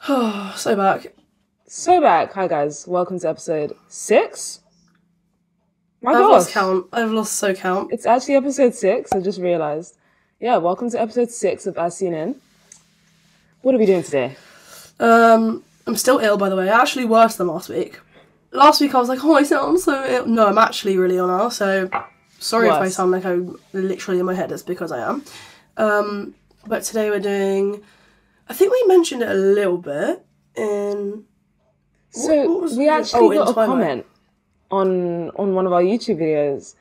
So back. So back. Hi guys, welcome to episode 6. I've lost count. I've lost count. It's actually episode 6, I just realised. Yeah, welcome to episode 6 of As Seen In. What are we doing today? I'm still ill, by the way. Actually worse than last week. Last week I was like, oh, I sound so ill. No, I'm actually really ill now, so sorry if I sound like I'm literally in my head. It's because I am. But today we're doing... I think we mentioned it a little bit in... we actually got a comment on one of our YouTube videos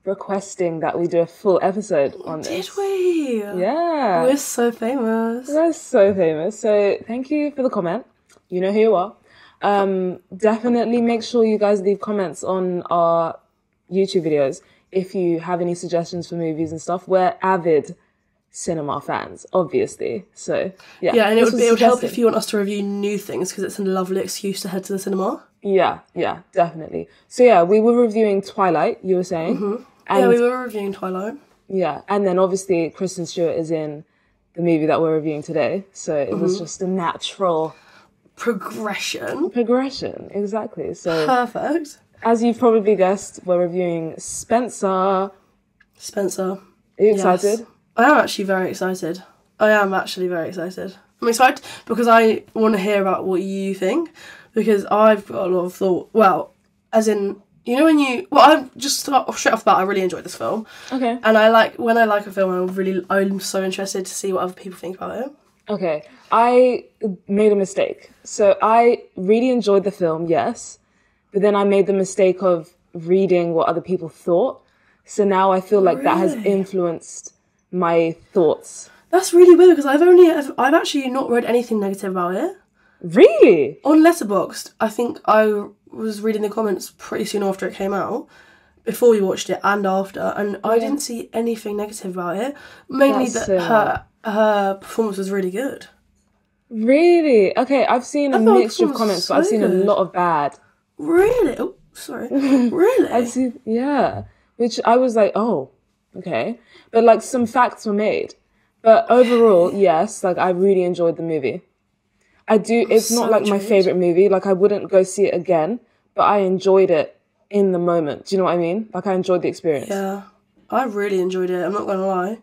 requesting that we do a full episode on this. Did we? Yeah. We're so famous. We're so famous. So thank you for the comment. You know who you are. Definitely make sure you guys leave comments on our YouTube videos if you have any suggestions for movies and stuff. We're avid cinema fans, obviously. So yeah, and it would help if you want us to review new things, because it's a lovely excuse to head to the cinema. Yeah, definitely. So yeah, we were reviewing Twilight, you were saying. Mm-hmm. And we were reviewing Twilight. Yeah, and then obviously Kristen Stewart is in the movie that we're reviewing today, so it was just a natural progression, exactly. So perfect. As you've probably guessed, we're reviewing Spencer. Are you excited? Yes. I am actually very excited. I'm excited because I want to hear about what you think, because I've got a lot of thought. Well, as in, you know when you... Well, I'm just straight off the bat, I really enjoyed this film. Okay. And when I like a film, I'm so interested to see what other people think about it. Okay. I made a mistake. So I really enjoyed the film, yes. But then I made the mistake of reading what other people thought. So now I feel like that has influenced my thoughts. That's really weird, because I've actually not read anything negative about it. Really? On Letterboxd, I think I was reading the comments pretty soon after it came out, before we watched it and after, and I didn't see anything negative about it. Mainly that her performance was really good. Really? Okay, I've seen a mixture of comments, but I've seen a lot of bad. Really? Oh, sorry. Really? Which I was like, oh, okay. But like some facts were made. But overall, yes, like I really enjoyed the movie. It's not like my favourite movie. Like I wouldn't go see it again, but I enjoyed it in the moment. Do you know what I mean? Like I enjoyed the experience. Yeah, I really enjoyed it. I'm not going to lie.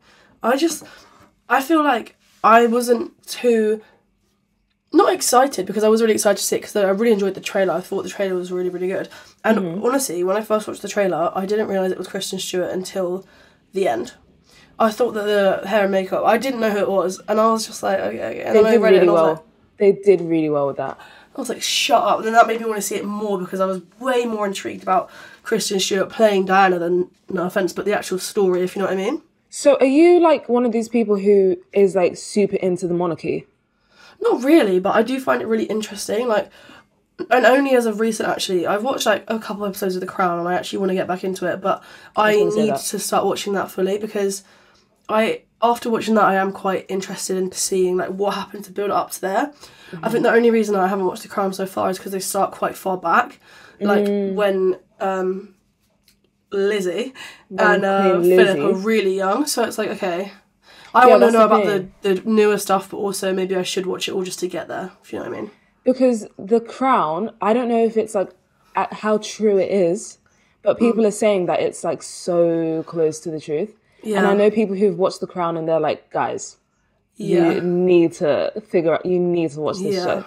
I feel like I wasn't too... Not excited, because I was really excited to see it, because I really enjoyed the trailer. I thought the trailer was really, really good. And honestly, when I first watched the trailer, I didn't realise it was Kristen Stewart until the end. I thought that the hair and makeup, I didn't know who it was, and I was just like, okay. And then I read it and I was like... They did really well with that. I was like, shut up. And then that made me want to see it more, because I was way more intrigued about Kristen Stewart playing Diana than, no offence, but the actual story, if you know what I mean. So are you like one of these people who is like super into the monarchy? Not really, but I do find it really interesting. Like, and only as of recent, actually, I've watched like a couple episodes of The Crown, and I actually want to get back into it, but I need to start watching that fully, because after watching that, I am quite interested in seeing like what happened to build it up to there. I think the only reason I haven't watched The Crown so far is because they start quite far back, like when Lizzie and Philip are really young. So it's like, okay, I want to know about the newer stuff, but also maybe I should watch it all just to get there, if you know what I mean. Because The Crown, I don't know if it's like how true it is, but people are saying that it's like so close to the truth. Yeah. And I know people who've watched The Crown and they're like, guys, you need to watch this show.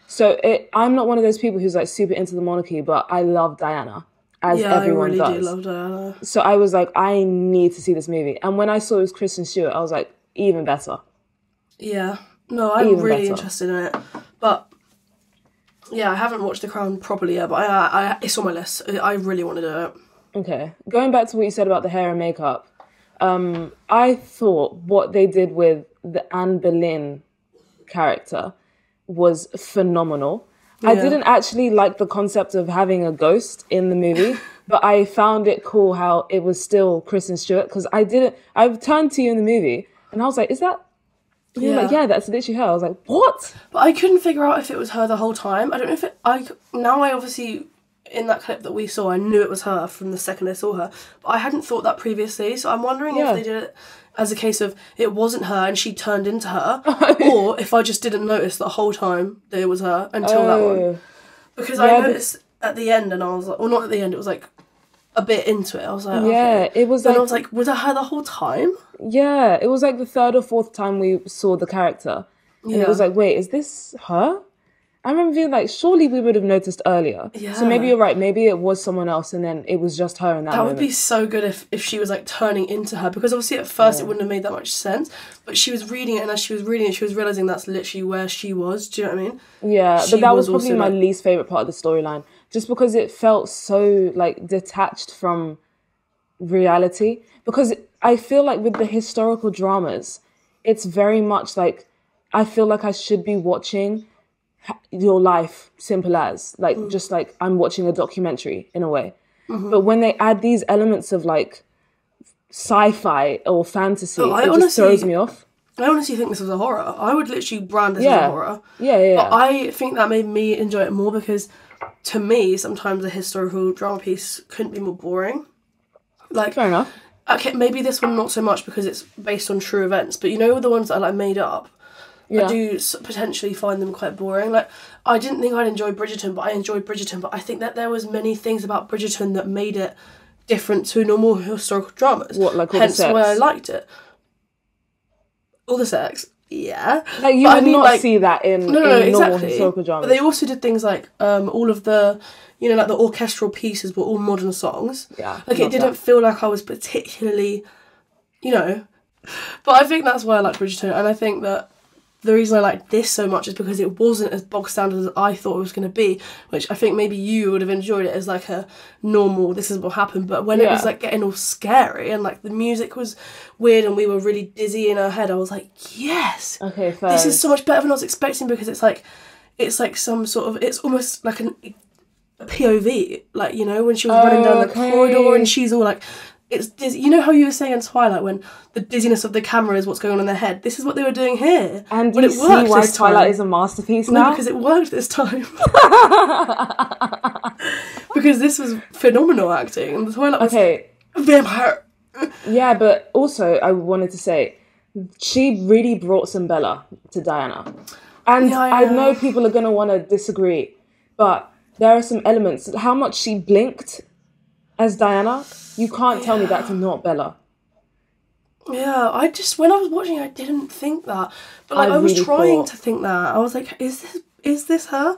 So I'm not one of those people who's like super into the monarchy, but I love Diana, as everyone does. I really do love Diana. So I was like, I need to see this movie. And when I saw it was Kristen Stewart, I was like, even better. Yeah. No, I'm really interested in it. But yeah, I haven't watched The Crown properly yet, but it's on my list. I really want to do it. Okay. Going back to what you said about the hair and makeup, I thought what they did with the Anne Boleyn character was phenomenal. Yeah. I didn't actually like the concept of having a ghost in the movie, but I found it cool how it was still Kristen Stewart, because I turned to you in the movie and I was like, is that... And you were like, yeah, that's literally her. I was like, what? But I couldn't figure out if it was her the whole time. I don't know if now I obviously... In that clip that we saw, I knew it was her from the second I saw her, but I hadn't thought that previously, so I'm wondering if they did it. as a case of it wasn't her and she turned into her, or if I just didn't notice the whole time that it was her until that one. Because I noticed at the end and I was like, well, not at the end, it was like a bit into it. I was like, okay. It was then like... I was like, was that her the whole time? Yeah, it was like the third or fourth time we saw the character. And it was like, wait, is this her? I remember feeling like, surely we would have noticed earlier. Yeah. So maybe you're right. Maybe it was someone else and then it was just her in that moment. That would be so good if she was like turning into her. Because obviously at first it wouldn't have made that much sense. But she was reading it, and as she was reading it, she was realising that's literally where she was. Do you know what I mean? Yeah, but that was probably my least favourite part of the storyline. Just because it felt so like detached from reality. Because I feel like with the historical dramas, it's very much like, I feel like I should be watching your life, simple as, like, just like I'm watching a documentary in a way. But when they add these elements of like sci-fi or fantasy, it just throws me off. I honestly think this was a horror. I would literally brand this as a horror. Yeah. But I think that made me enjoy it more because, to me, sometimes a historical drama piece couldn't be more boring. Like, fair enough. Okay, maybe this one not so much because it's based on true events, but you know the ones that are like made up? I do potentially find them quite boring. Like, I didn't think I'd enjoy Bridgerton, but I enjoyed Bridgerton. But I think that there was many things about Bridgerton that made it different to normal historical dramas. What, like all hence the sex? Why I liked it. All the sex, yeah. Like, you would not see that in normal historical dramas. But they also did things like all of the, you know, like the orchestral pieces were all modern songs. Yeah. Like, it didn't feel like I was particularly, you know. But I think that's why I like Bridgerton, and I think that the reason I liked this so much is because it wasn't as bog standard as I thought it was going to be, which I think maybe you would have enjoyed it as like a normal, this is what happened. But when it was like getting all scary and like the music was weird and we were really dizzy in our head, I was like, yes, okay, fair. This is so much better than I was expecting, because it's like some sort of, it's almost like a POV, like, you know, when she was running down the corridor and she's all like, it's dizzy. You know how you were saying in Twilight when the dizziness of the camera is what's going on in their head? This is what they were doing here. And do you see why Twilight is a masterpiece now? No, because it worked this time. Because this was phenomenal acting. And the Twilight was vampire. Yeah, but also I wanted to say, she really brought some Bella to Diana. And I know people are going to want to disagree, but there are some elements. How much she blinked as Diana, you can't tell me that's not Bella. Yeah, when I was watching, I didn't think that. But like, I was really trying to think that. I was like, is this her?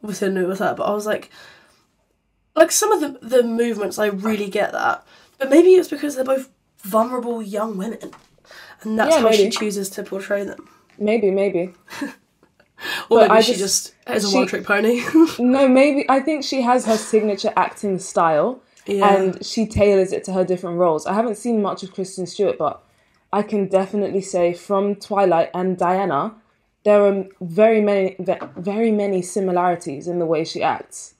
Obviously I knew it was her, but I was like some of the movements, I really get that. But maybe it's because they're both vulnerable young women. And that's how she chooses to portray them. Maybe. Or maybe she just is a one-trick pony. No, maybe. I think she has her signature acting style. Yeah. And she tailors it to her different roles. I haven't seen much of Kristen Stewart, but I can definitely say from Twilight and Diana, there are very many similarities in the way she acts.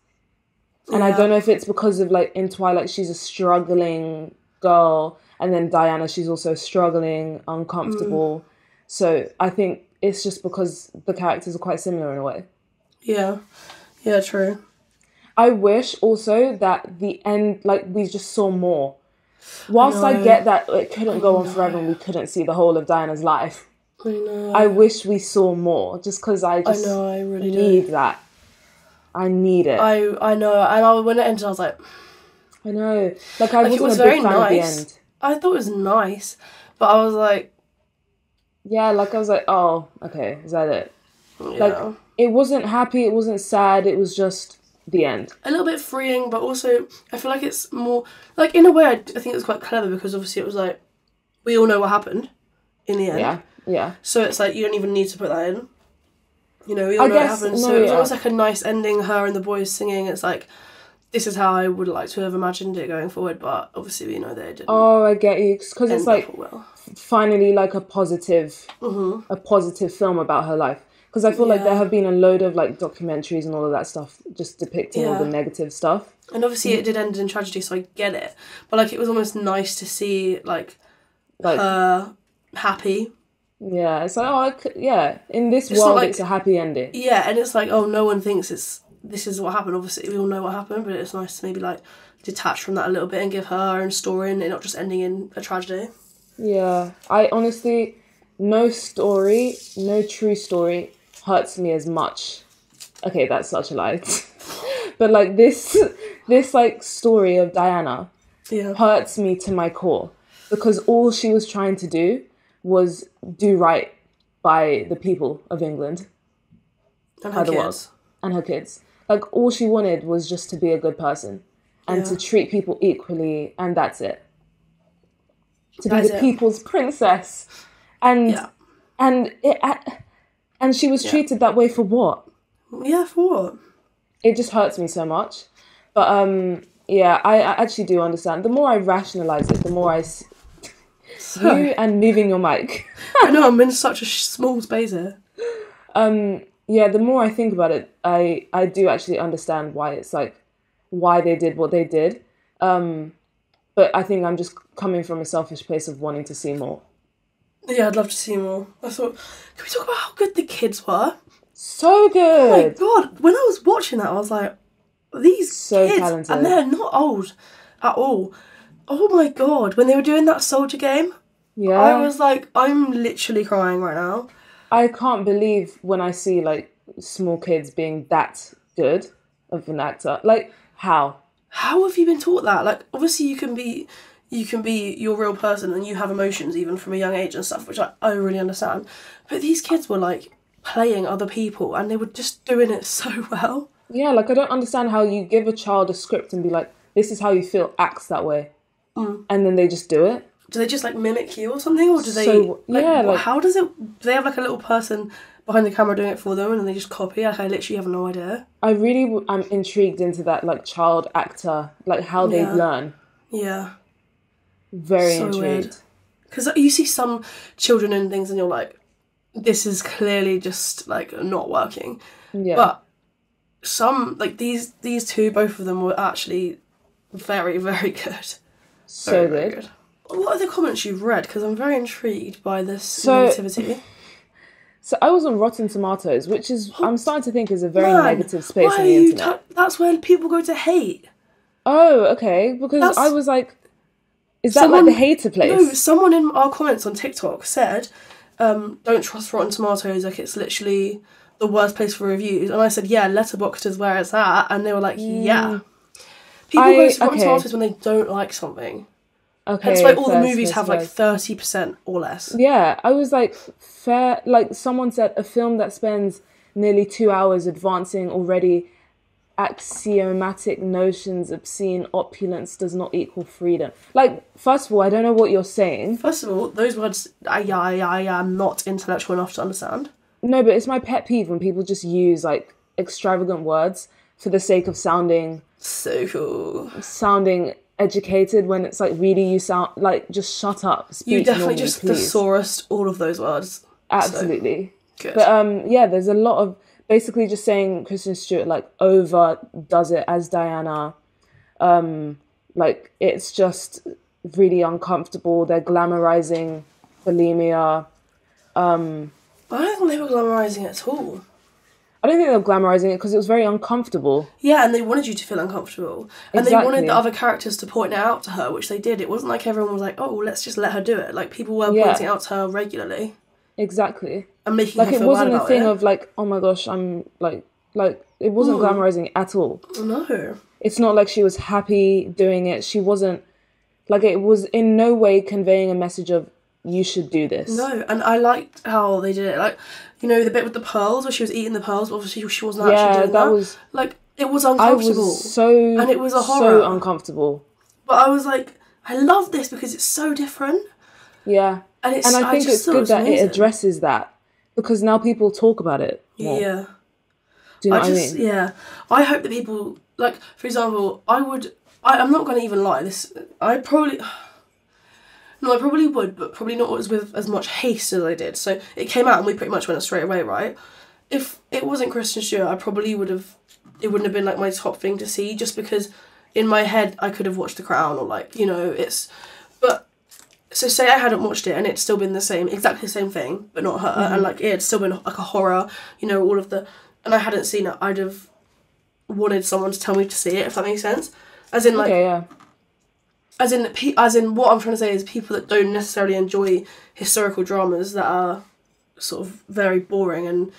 And I don't know if it's because of, like, in Twilight, she's a struggling girl, and then Diana, she's also struggling, uncomfortable. So I think it's just because the characters are quite similar in a way. Yeah. Yeah, true. I wish also that the end, like, we just saw more. Whilst I get that it couldn't go on forever and we couldn't see the whole of Diana's life, I wish we saw more, just because I really need that. I need it. I know, and when it ended, I was like... I know. Like, I wasn't a big fan of the end. I thought it was nice, but I was like... Yeah, like, I was like, oh, okay, is that it? Yeah. Like, it wasn't happy, it wasn't sad, it was just... the end. A little bit freeing, but also I feel like it's more like, in a way, I think it was quite clever, because obviously it was like, we all know what happened in the end. Yeah. So it's like, you don't even need to put that in. You know, we all know what happened. So it was almost like a nice ending, her and the boys singing. It's like, this is how I would like to have imagined it going forward, but obviously we know they didn't. Oh, I get you, because it's like finally like a positive film about her life. Because I feel like there have been a load of like documentaries and all of that stuff just depicting all the negative stuff. And obviously it did end in tragedy, so I get it. But like, it was almost nice to see like her happy. Yeah, it's like, in this world it's a happy ending. Yeah, and it's like, oh, no one thinks this is what happened. Obviously we all know what happened, but it's nice to maybe like detach from that a little bit and give her own story and it not just ending in a tragedy. Yeah, I honestly, no story, no true story hurts me as much. Okay, that's such a lie. But like this like story of Diana Yeah. hurts me to my core because all she was trying to do was do right by the people of England, And by her the world, kids. and her kids. Like all she wanted was just to be a good person and Yeah. to treat people equally, and that's it. To be That's the it. people's princess, and Yeah. and it and she was Yeah. treated that way for what? Yeah, for what? It just hurts me so much. But yeah, I actually do understand. The more I rationalize it, the more Sorry. you and moving your mic. I know, I'm in such a small space here. Yeah, the more I think about it, I do actually understand why it's like why they did what they did. But I think I'm just coming from a selfish place of wanting to see more. Yeah, I'd love to see more. I thought, can we talk about how good the kids were? So good. Oh my god, when I was watching that, I was like, these So kids, talented. and they're not old at all. Oh my god, when they were doing that soldier game, Yeah. I was like, I'm literally crying right now. I can't believe when I see like small kids being that good of an actor. Like how? How have you been taught that? Like, obviously you can be your real person and you have emotions even from a young age and stuff, which I really understand. But these kids were like playing other people and they were just doing it so well. Yeah, like I don't understand how you give a child a script and be like, this is how you feel, acts that way. And then they just do it. Do they just like mimic you or something? Or do they how does it, do they have like a little person behind the camera doing it for them and then they just copy? Like, I literally have no idea. I really am intrigued into that like child actor, like how they learn. Yeah. Very intrigued. Because you see some children and things and you're like, this is clearly just like not working. Yeah. But some, like these two, both of them were actually very, very good. So very, good. What are the comments you've read? Because I'm very intrigued by this So- negativity. So I was on Rotten Tomatoes, which is, I'm starting to think is a very negative space why on are the you internet. that's where people go to hate. Oh, okay. Because That's- I was like, is that like the hater place? No, someone in our comments on TikTok said, don't trust Rotten Tomatoes, like it's literally the worst place for reviews. And I said, yeah, Letterboxd is where it's at. And they were like, yeah. People go to Rotten Tomatoes when they don't like something. Okay. That's why all the movies fair, have like 30% or less. Yeah, I was like, fair. Like someone said, a film that spends nearly 2 hours advancing already axiomatic notions, obscene opulence does not equal freedom. Like, first of all, I don't know what you're saying. First of all, those words I am not intellectual enough to understand. No, but it's my pet peeve when people just use like extravagant words for the sake of sounding so cool. Sounding educated when it's like really you sound like just shut up. Speak you definitely normally, just please. thesaurused all of those words. Absolutely. So, good. But yeah, there's a lot of basically just saying Kristen Stewart like overdoes it as Diana. Like it's just really uncomfortable. They're glamorizing bulimia. I don't think they were glamorizing it at all. I don't think they were glamorizing it because it was very uncomfortable. Yeah, and they wanted you to feel uncomfortable. And they wanted the other characters to point it out to her, which they did. It wasn't like everyone was like, oh, let's just let her do it. Like, people were pointing out to her regularly. Exactly. And making like her feel it wasn't bad a about thing it. of like, oh my gosh, I'm like it wasn't glamorizing at all. No. It's not like she was happy doing it. She wasn't like it was in no way conveying a message of you should do this. No, and I liked how they did it. Like, you know, the bit with the pearls where she was eating the pearls, but obviously she wasn't actually doing that. Was like, it was uncomfortable. I was so and it was a horror. So uncomfortable. But I was like, I love this because it's so different. Yeah. And I think it's good that it addresses that because now people talk about it more. Yeah. Do you know what I mean? Yeah. I hope that people, like, for example, I'm not going to even lie, I probably would, but probably not with as much haste as I did. So it came out and we pretty much went straight away, right? If it wasn't Kristen Stewart, it wouldn't have been like my top thing to see, just because in my head I could have watched The Crown or like, you know, so say I hadn't watched it and it's still been exactly the same thing, but not her, and like it had still been like a horror, you know, and I hadn't seen it, I'd have wanted someone to tell me to see it, if that makes sense. As in like, okay, yeah. As in, what I'm trying to say is people that don't necessarily enjoy historical dramas that are sort of very boring and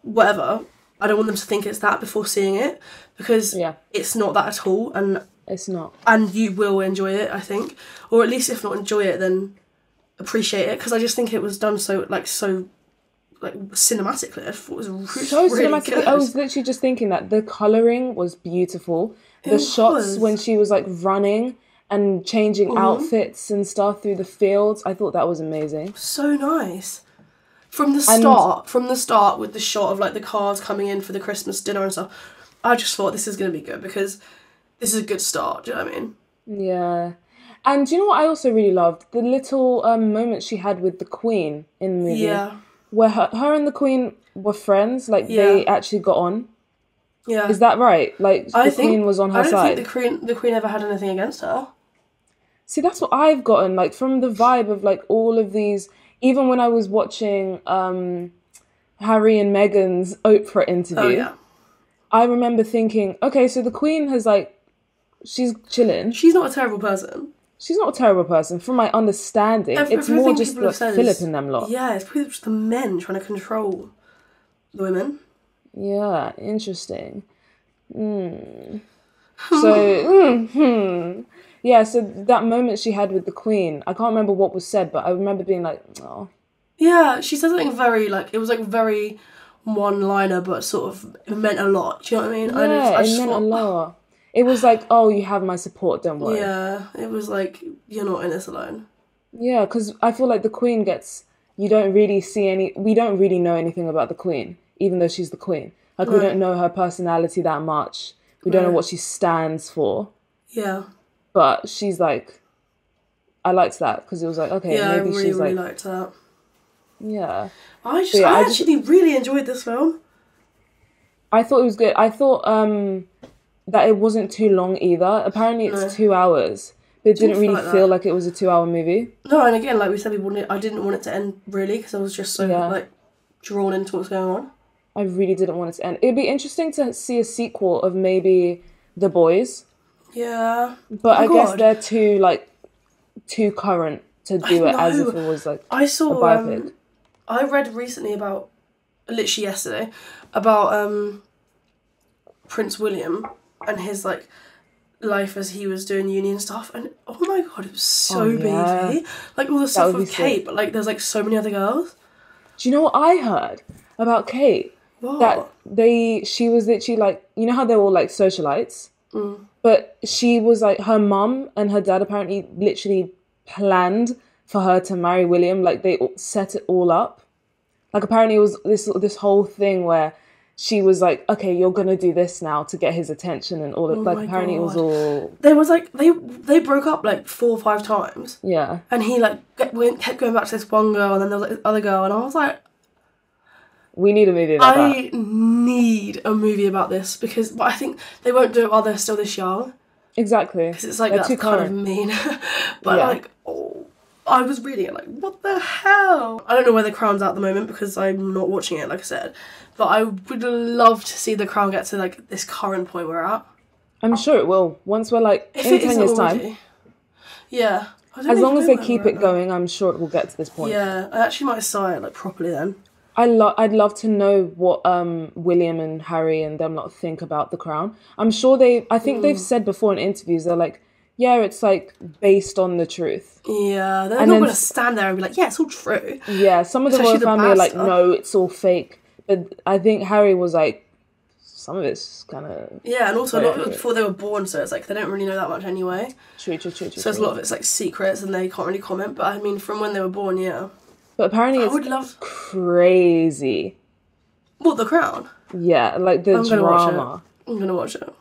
whatever, I don't want them to think it's that before seeing it, because it's not that at all, and it's not. And you will enjoy it, I think, or at least if not enjoy it, then appreciate it, because I just think it was done so cinematically. I thought it was really cinematic. good. I was literally just thinking that the colouring was beautiful. The shots when she was like running and changing outfits and stuff through the fields, I thought that was amazing. So nice. From the start with the shot of like the cars coming in for the Christmas dinner and stuff, I just thought this is going to be good because this is a good start, do you know what I mean? Yeah. And do you know what I also really loved? The little moments she had with the Queen in the movie. Yeah. Where her and the Queen were friends, like they actually got on. Yeah. Is that right? Like the Queen was on her side. I don't think the Queen ever had anything against her. See, that's what I've gotten, like, from the vibe of, like, all of these... Even when I was watching Harry and Meghan's Oprah interview, I remember thinking, okay, so the Queen has, like... She's chilling. She's not a terrible person. She's not a terrible person, from my understanding. It's more just like Philip and them lot. Yeah, it's probably just the men trying to control the women. Yeah, interesting. So, yeah, so that moment she had with the Queen, I can't remember what was said, but I remember being like, oh. Yeah, she said something very, like, it was like very one-liner, but sort of, it meant a lot. Do you know what I mean? Yeah, it meant a lot. It was like, oh, you have my support, don't worry. Yeah, it was like, you're not in this alone. Yeah, because I feel like the Queen we don't really know anything about the Queen, even though she's the Queen. Like, we don't know her personality that much. We don't know what she stands for. Yeah. But she's like, I liked that, because it was like, okay, maybe she's like... Yeah, I really liked that. Yeah. I actually really enjoyed this film. I thought it was good. I thought that it wasn't too long either. Apparently it's 2 hours. But it didn't really feel like it was a 2-hour movie. No, and again, like we said, I didn't want it to end, really, because I was just so, like, drawn into what's going on. I really didn't want it to end. It'd be interesting to see a sequel of maybe The Boys. Yeah. But I guess they're too current to do it as if it was, like, a biopic. I read recently literally yesterday, about Prince William and his, like, life as he was doing uni and stuff, and oh my god, it was so beefy. Like, all the stuff with Kate, but, like, there's, like, so many other girls. Do you know what I heard about Kate? What? That she was literally, like, you know how they're all, like, socialites? But she was, like, her mum and her dad apparently literally planned for her to marry William. Like, they set it all up. Like, apparently it was this whole thing where she was like, okay, you're gonna do this now to get his attention and all that. Like, apparently it was all... There was, like, they broke up, like, 4 or 5 times. Yeah. And he, like, kept going back to this one girl, and then there was, like, this other girl, and I was like... We need a movie about that. I need a movie about this, but I think they won't do it while they're still this young. Exactly. Because it's like, that's kind of mean. But like, I was reading it like, what the hell? I don't know where The Crown's at the moment because I'm not watching it, like I said. But I would love to see The Crown get to, like, this current point we're at. I'm sure it will. Once we're, like, in 10 years' time. Yeah. As long as they keep it going, I'm sure it will get to this point. Yeah. I actually might saw it, like, properly then. I'd love to know what William and Harry and them lot think about The Crown. I'm sure I think they've said before in interviews, they're like, yeah, it's like based on the truth. Yeah, they're not going to stand there and be like, yeah, it's all true. Yeah, some of the royal family are like, no, it's all fake. But I think Harry was like, some of it's kind of... Yeah, and also a lot of it before they were born, so it's like they don't really know that much anyway. True. So there's a lot of it's like secrets and they can't really comment. But I mean, from when they were born, yeah. But apparently it's crazy. What, The Crown? Yeah, like the drama. I'm going to watch it.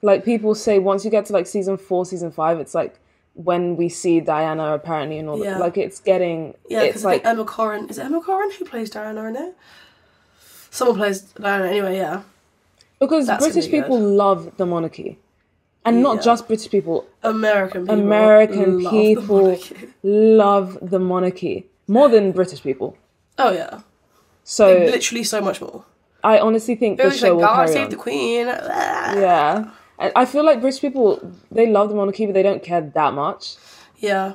Like, people say once you get to, like, season 4, season 5, it's, like, when we see Diana, apparently, and all that. Like, it's getting... Yeah, because like Emma Corrin... Is it Emma Corrin who plays Diana in it? Someone plays Diana anyway, yeah. Because British people love the monarchy. And not just British people. American people love the monarchy. More than British people. Oh, yeah. So... Like, literally so much more. I honestly think the show will carry on. God save the Queen. Yeah. I feel like British people, they love the monarchy, but they don't care that much. Yeah.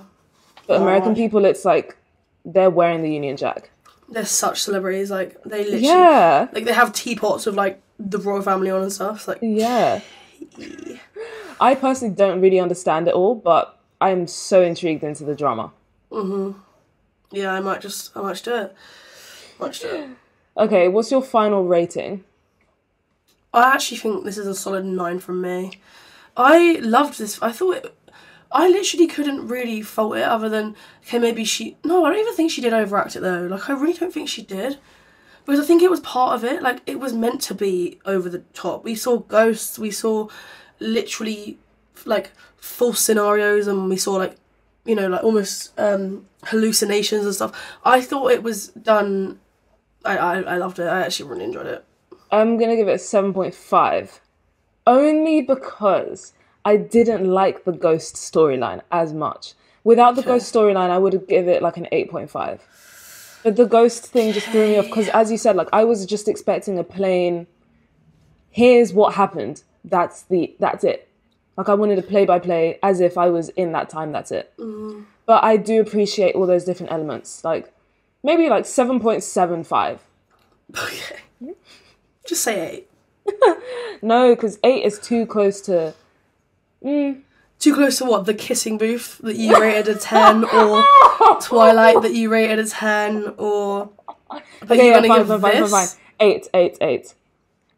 But American people, it's like they're wearing the Union Jack. They're such celebrities. Like, they literally... Yeah. Like, they have teapots with, like, the royal family on and stuff. It's like... Yeah. I personally don't really understand it all, but I'm so intrigued into the drama. Mm-hmm. Yeah, I might just do it. Okay, what's your final rating? I actually think this is a solid 9 from me. I loved this. I literally couldn't really fault it other than, okay, maybe no, I don't even think she did overact it though. Like, I really don't think she did. Because I think it was part of it. Like, it was meant to be over the top. We saw ghosts, we saw literally, like, false scenarios, and we saw, like, you know, like, almost hallucinations and stuff. I thought it was done... I loved it. I actually really enjoyed it. I'm going to give it a 7.5. Only because I didn't like the ghost storyline as much. Without the ghost storyline, I would have given it like an 8.5. But the ghost thing just threw me off because, as you said, like, I was just expecting a plain, here's what happened. That's it. Like, I wanted a play-by-play as if I was in that time, that's it. Mm. But I do appreciate all those different elements. Like, maybe like 7.75. Okay. Just say 8. No, because 8 is too close to... Too close to what? The Kissing Booth that you rated a 10, or Twilight that you rated a 10, or... Okay, yeah, fine. 8.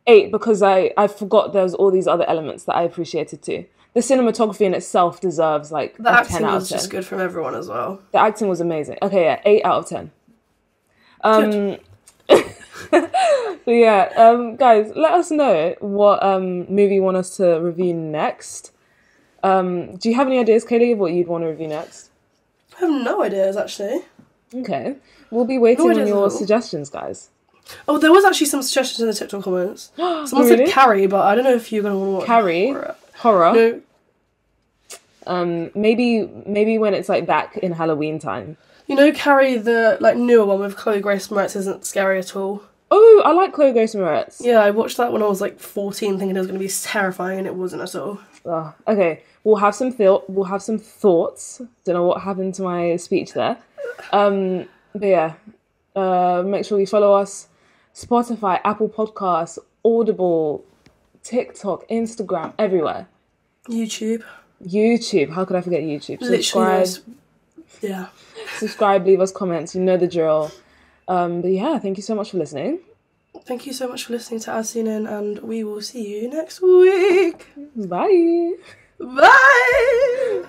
8, because I forgot there was all these other elements that I appreciated too. The cinematography in itself deserves like the a 10 out of 10. The acting was just good from everyone as well. The acting was amazing. Okay, yeah, 8 out of 10. But yeah, guys, let us know what movie you want us to review next. Do you have any ideas, Kaylee, of what you'd want to review next? I have no ideas, actually. Okay. We'll be waiting on your suggestions, guys. Oh, there was actually some suggestions in the TikTok comments. Someone said Carrie, but I don't know if you're going to want to watch Carrie? Horror? No. Maybe when it's like back in Halloween time. You know Carrie, the like newer one with Chloe Grace Moretz, isn't scary at all. Oh, I like Chloe Grace Moretz. Yeah, I watched that when I was like 14, thinking it was going to be terrifying, and it wasn't at all. Okay, we'll have some thoughts. Don't know what happened to my speech there. But yeah, make sure you follow us. Spotify, Apple Podcasts, Audible, TikTok, Instagram, everywhere. YouTube. How could I forget YouTube? Subscribe. Yeah. Subscribe, leave us comments. You know the drill. But yeah, thank you so much for listening. Thank you so much for listening to As Seen In, and we will see you next week. Bye. Bye.